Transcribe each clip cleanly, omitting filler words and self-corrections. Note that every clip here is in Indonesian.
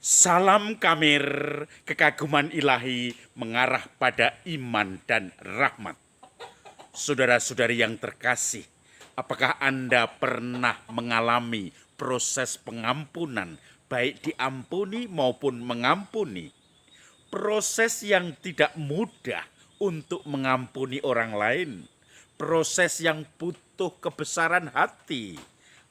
Salam Kamir, kekaguman ilahi mengarah pada iman dan rahmat. Saudara-saudari yang terkasih, apakah Anda pernah mengalami proses pengampunan, baik diampuni maupun mengampuni? Proses yang tidak mudah untuk mengampuni orang lain, proses yang butuh kebesaran hati,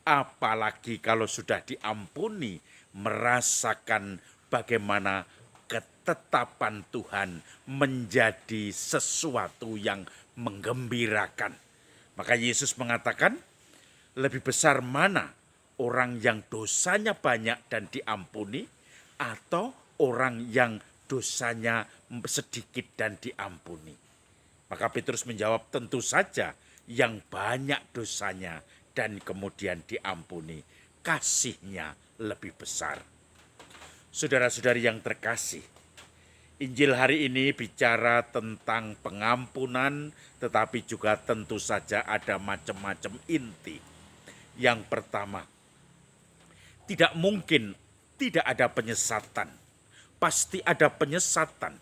apalagi kalau sudah diampuni, merasakan bagaimana ketetapan Tuhan menjadi sesuatu yang menggembirakan. Maka Yesus mengatakan, lebih besar mana orang yang dosanya banyak dan diampuni, atau orang yang dosanya sedikit dan diampuni? Maka Petrus menjawab, tentu saja yang banyak dosanya dan kemudian diampuni, kasihnya lebih besar. Saudara-saudari yang terkasih, Injil hari ini bicara tentang pengampunan, tetapi juga tentu saja ada macam-macam inti. Yang pertama, tidak mungkin tidak ada penyesatan. Pasti ada penyesatan.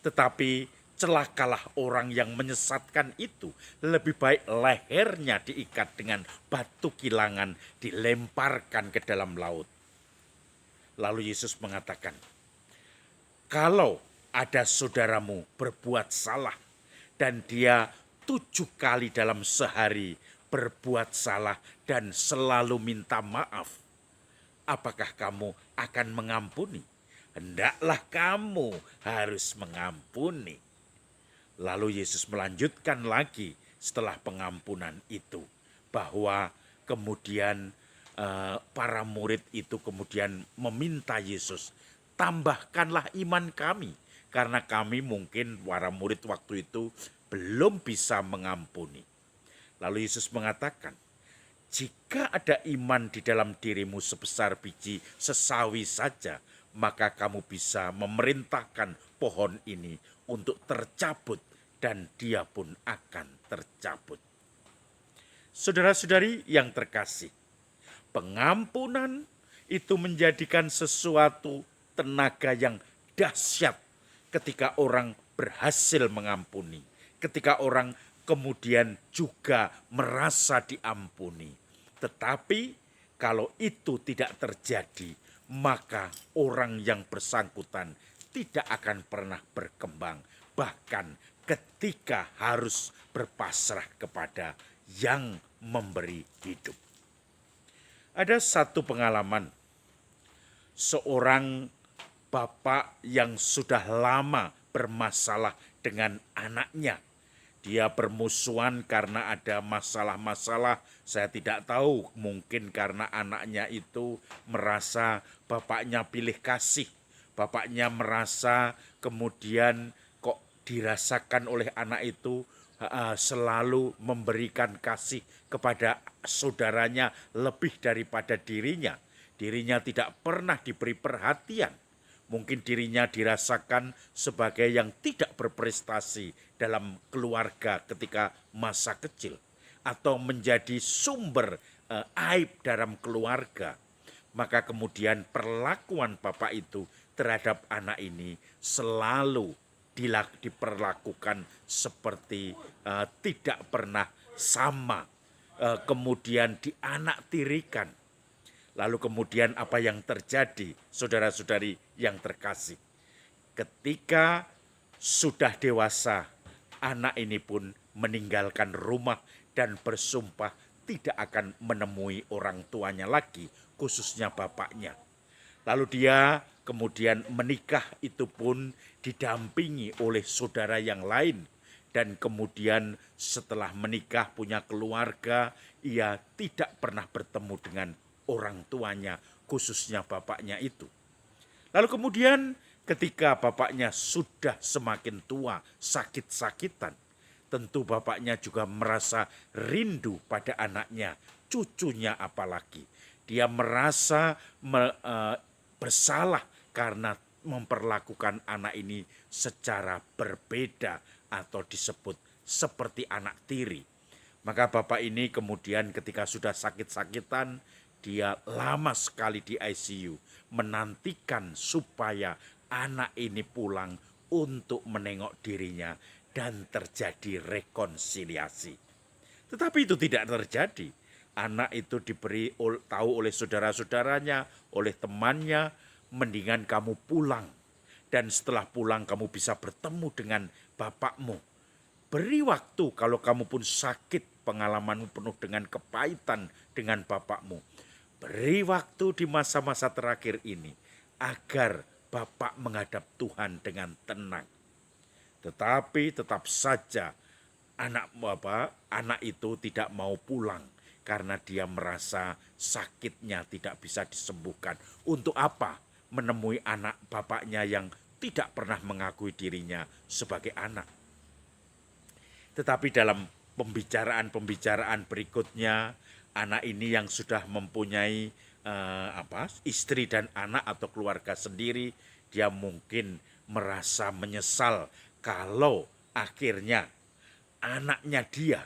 Tetapi celakalah orang yang menyesatkan itu. Lebih baik lehernya diikat dengan batu kilangan, dilemparkan ke dalam laut. Lalu Yesus mengatakan, kalau ada saudaramu berbuat salah dan dia 7 kali dalam sehari berbuat salah dan selalu minta maaf, apakah kamu akan mengampuni? Hendaklah kamu harus mengampuni. Lalu Yesus melanjutkan lagi setelah pengampunan itu, bahwa kemudian para murid itu kemudian meminta Yesus, tambahkanlah iman kami, karena kami mungkin para murid waktu itu belum bisa mengampuni. Lalu Yesus mengatakan, jika ada iman di dalam dirimu sebesar biji sesawi saja, maka kamu bisa memerintahkan pohon ini untuk tercabut dan dia pun akan tercabut. Saudara-saudari yang terkasih, pengampunan itu menjadikan sesuatu tenaga yang dahsyat ketika orang berhasil mengampuni, ketika orang kemudian juga merasa diampuni. Tetapi kalau itu tidak terjadi, maka orang yang bersangkutan tidak akan pernah berkembang, bahkan ketika harus berpasrah kepada yang memberi hidup. Ada satu pengalaman, seorang bapak yang sudah lama bermasalah dengan anaknya. Dia bermusuhan karena ada masalah-masalah, saya tidak tahu, mungkin karena anaknya itu merasa bapaknya pilih kasih. Bapaknya merasa kemudian kok dirasakan oleh anak itu selalu memberikan kasih kepada saudaranya lebih daripada dirinya. Dirinya tidak pernah diberi perhatian. Mungkin dirinya dirasakan sebagai yang tidak berprestasi dalam keluarga ketika masa kecil, atau menjadi sumber aib dalam keluarga. Maka kemudian perlakuan bapak itu terhadap anak ini selalu diperlakukan seperti tidak pernah sama. Kemudian dianaktirikan. Lalu kemudian apa yang terjadi, saudara-saudari yang terkasih? Ketika sudah dewasa, anak ini pun meninggalkan rumah dan bersumpah tidak akan menemui orang tuanya lagi, khususnya bapaknya. Lalu dia kemudian menikah, itu pun didampingi oleh saudara yang lain. Dan kemudian setelah menikah punya keluarga, ia tidak pernah bertemu dengan orang tuanya, khususnya bapaknya itu. Lalu kemudian ketika bapaknya sudah semakin tua, sakit-sakitan, tentu bapaknya juga merasa rindu pada anaknya, cucunya apalagi. Dia merasa bersalah karena memperlakukan anak ini secara berbeda atau disebut seperti anak tiri. Maka bapak ini kemudian ketika sudah sakit-sakitan, dia lama sekali di ICU, menantikan supaya anak ini pulang untuk menengok dirinya dan terjadi rekonsiliasi. Tetapi itu tidak terjadi. Anak itu diberi tahu oleh saudara-saudaranya, oleh temannya, mendingan kamu pulang. Dan setelah pulang kamu bisa bertemu dengan bapakmu. Beri waktu kalau kamu pun sakit, pengalamanmu penuh dengan kepahitan dengan bapakmu. Beri waktu di masa-masa terakhir ini agar bapak menghadap Tuhan dengan tenang. Tetapi tetap saja anak itu tidak mau pulang karena dia merasa sakitnya tidak bisa disembuhkan. Untuk apa menemui anak bapaknya yang tidak pernah mengakui dirinya sebagai anak? Tetapi dalam pembicaraan berikutnya, anak ini yang sudah mempunyai istri dan anak atau keluarga sendiri, dia mungkin merasa menyesal kalau akhirnya anaknya dia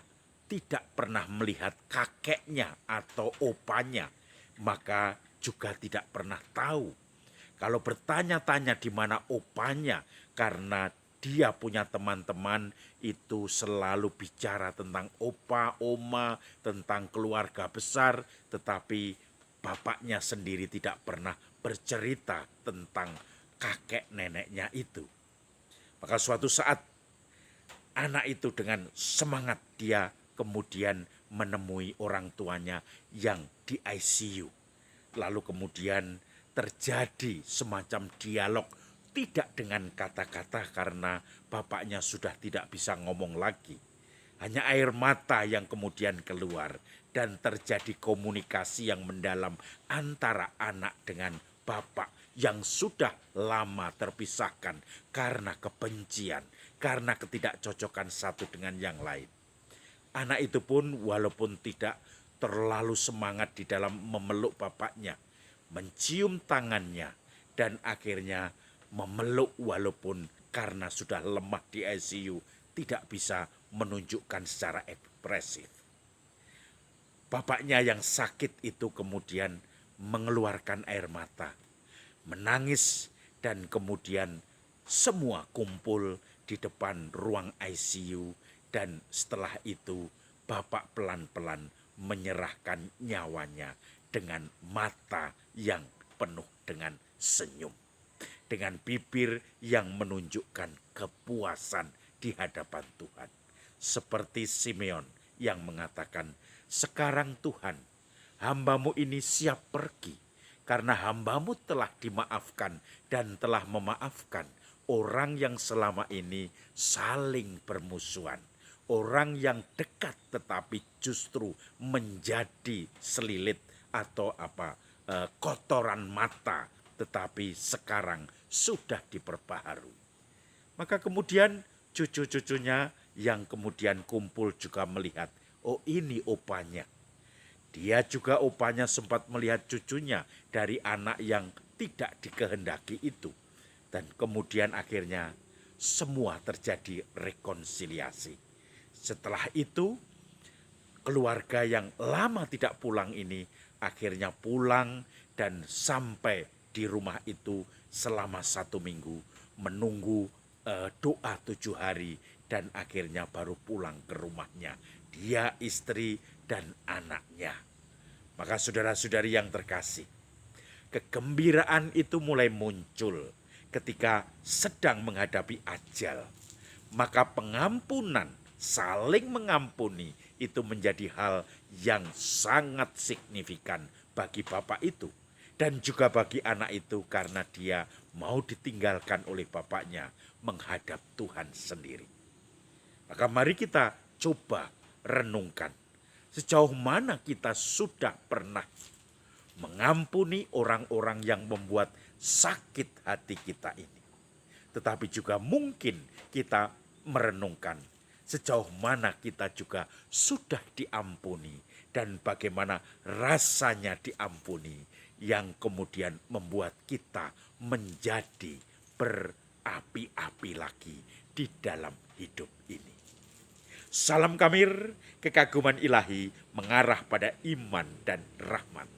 tidak pernah melihat kakeknya atau opanya, maka juga tidak pernah tahu. Kalau bertanya-tanya di mana opanya, karena dia punya teman-teman itu selalu bicara tentang opa, oma, tentang keluarga besar, tetapi bapaknya sendiri tidak pernah bercerita tentang kakek neneknya itu. Maka suatu saat anak itu dengan semangat dia kemudian menemui orang tuanya yang di ICU. Lalu kemudian terjadi semacam dialog, tidak dengan kata-kata karena bapaknya sudah tidak bisa ngomong lagi. Hanya air mata yang kemudian keluar dan terjadi komunikasi yang mendalam antara anak dengan bapak yang sudah lama terpisahkan karena kebencian, karena ketidakcocokan satu dengan yang lain. Anak itu pun walaupun tidak terlalu semangat di dalam memeluk bapaknya, mencium tangannya, dan akhirnya memeluk walaupun karena sudah lemah di ICU, tidak bisa menunjukkan secara ekspresif. Bapaknya yang sakit itu kemudian mengeluarkan air mata, menangis, dan kemudian semua kumpul di depan ruang ICU, dan setelah itu bapak pelan-pelan menyerahkan nyawanya dengan mata yang penuh dengan senyum, dengan bibir yang menunjukkan kepuasan di hadapan Tuhan. Seperti Simeon yang mengatakan, "Sekarang Tuhan, hambamu ini siap pergi, karena hambamu telah dimaafkan dan telah memaafkan orang yang selama ini saling bermusuhan. Orang yang dekat tetapi justru menjadi selilit atau kotoran mata, tetapi sekarang sudah diperbaharui." Maka kemudian cucu-cucunya yang kemudian kumpul juga melihat, oh ini opanya. Dia juga opanya sempat melihat cucunya dari anak yang tidak dikehendaki itu. Dan kemudian akhirnya semua terjadi rekonsiliasi. Setelah itu keluarga yang lama tidak pulang ini akhirnya pulang dan sampai di rumah itu selama 1 minggu menunggu doa 7 hari dan akhirnya baru pulang ke rumahnya. Dia, istri, dan anaknya. Maka saudara-saudari yang terkasih, kegembiraan itu mulai muncul ketika sedang menghadapi ajal. Maka pengampunan, saling mengampuni itu menjadi hal yang sangat signifikan bagi bapak itu. Dan juga bagi anak itu karena dia mau ditinggalkan oleh bapaknya menghadap Tuhan sendiri. Maka mari kita coba renungkan sejauh mana kita sudah pernah mengampuni orang-orang yang membuat sakit hati kita ini. Tetapi juga mungkin kita merenungkan sejauh mana kita juga sudah diampuni dan bagaimana rasanya diampuni yang kemudian membuat kita menjadi berapi-api lagi di dalam hidup ini. Salam Kamir, kekaguman ilahi mengarah pada iman dan rahmat.